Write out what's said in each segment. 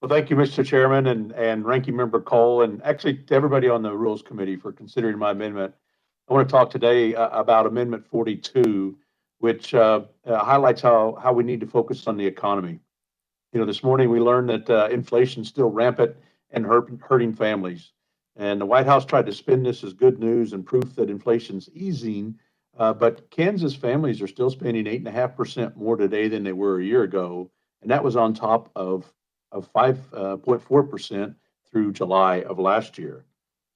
Well, thank you, Mr. Chairman and Ranking Member Cole, and actually to everybody on the Rules Committee for considering my amendment. I want to talk today about Amendment 42, which highlights how we need to focus on the economy. You know, this morning we learned that inflation is still rampant and hurting families. And the White House tried to spin this as good news and proof that inflation's easing, but Kansas families are still spending 8.5% more today than they were a year ago, and that was on top of 5.4% through July of last year.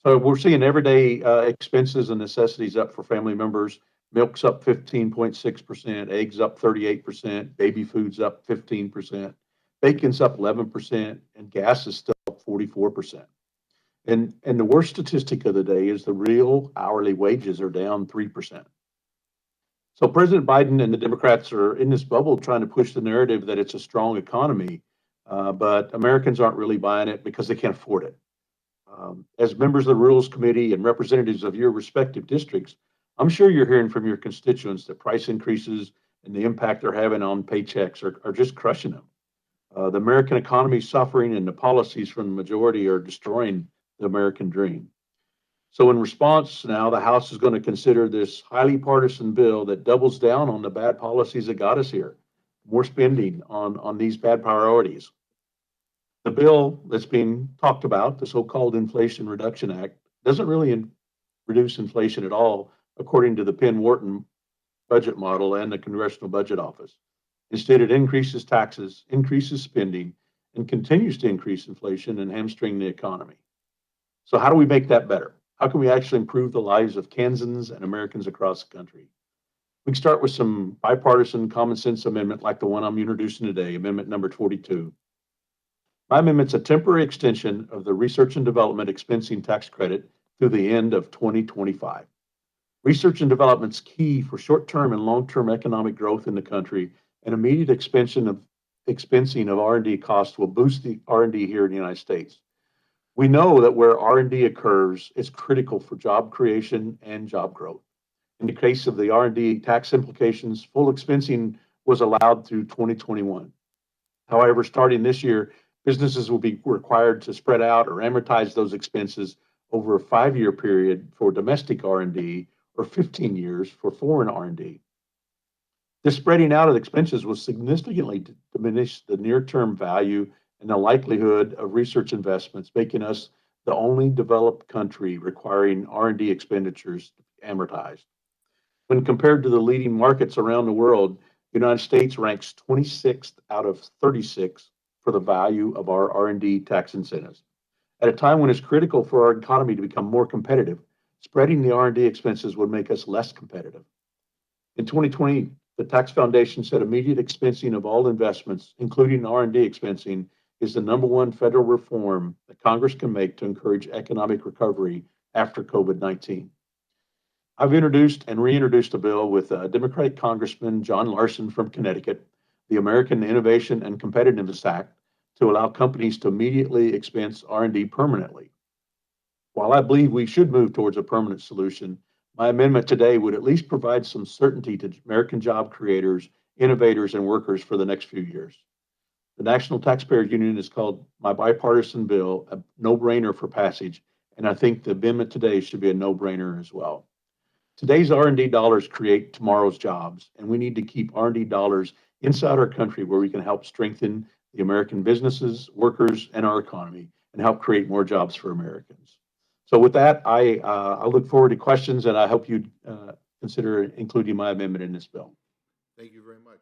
So we're seeing everyday expenses and necessities up for family members. Milk's up 15.6%, eggs up 38%, baby food's up 15%, bacon's up 11%, and gas is still up 44%. And the worst statistic of the day is the real hourly wages are down 3%. So President Biden and the Democrats are in this bubble trying to push the narrative that it's a strong economy, but Americans aren't really buying it because they can't afford it. As members of the Rules Committee and representatives of your respective districts, I'm sure you're hearing from your constituents that price increases and the impact they're having on paychecks are just crushing them. The American economy is suffering, and the policies from the majority are destroying the American dream. So in response, now the House is going to consider this highly partisan bill that doubles down on the bad policies that got us here, more spending on these bad priorities. The bill that's being talked about, the so-called Inflation Reduction Act, doesn't really reduce inflation at all, according to the Penn-Wharton budget model and the Congressional Budget Office. Instead, it increases taxes, increases spending, and continues to increase inflation and hamstring the economy. So how do we make that better? How can we actually improve the lives of Kansans and Americans across the country? We can start with some bipartisan common sense amendment like the one I'm introducing today, Amendment number 42. My amendment's a temporary extension of the Research and Development Expensing Tax Credit through the end of 2025. Research and development's key for short-term and long-term economic growth in the country, and immediate expensing of R&D costs will boost the R&D here in the United States. We know that where R&D occurs, it's critical for job creation and job growth. In the case of the R&D tax implications, full expensing was allowed through 2021. However, starting this year, businesses will be required to spread out or amortize those expenses over a 5-year period for domestic R&D or 15 years for foreign R&D. This spreading out of expenses will significantly diminish the near-term value and the likelihood of research investments, making us the only developed country requiring R&D expenditures amortized. When compared to the leading markets around the world, the United States ranks 26th out of 36 for the value of our R&D tax incentives. At a time when it's critical for our economy to become more competitive, spreading the R&D expenses would make us less competitive. In 2020, the Tax Foundation said immediate expensing of all investments, including R&D expensing, is the #1 federal reform that Congress can make to encourage economic recovery after COVID-19. I've introduced and reintroduced a bill with Democratic Congressman John Larson from Connecticut, the American Innovation and Competitiveness Act, to allow companies to immediately expense R&D permanently. While I believe we should move towards a permanent solution, my amendment today would at least provide some certainty to American job creators, innovators, and workers for the next few years. The National Taxpayer Union has called my bipartisan bill a no-brainer for passage, and I think the amendment today should be a no-brainer as well. Today's R&D dollars create tomorrow's jobs, and we need to keep R&D dollars inside our country where we can help strengthen the American businesses, workers, and our economy, and help create more jobs for Americans. So with that, I look forward to questions, and I hope you consider including my amendment in this bill. Thank you very much.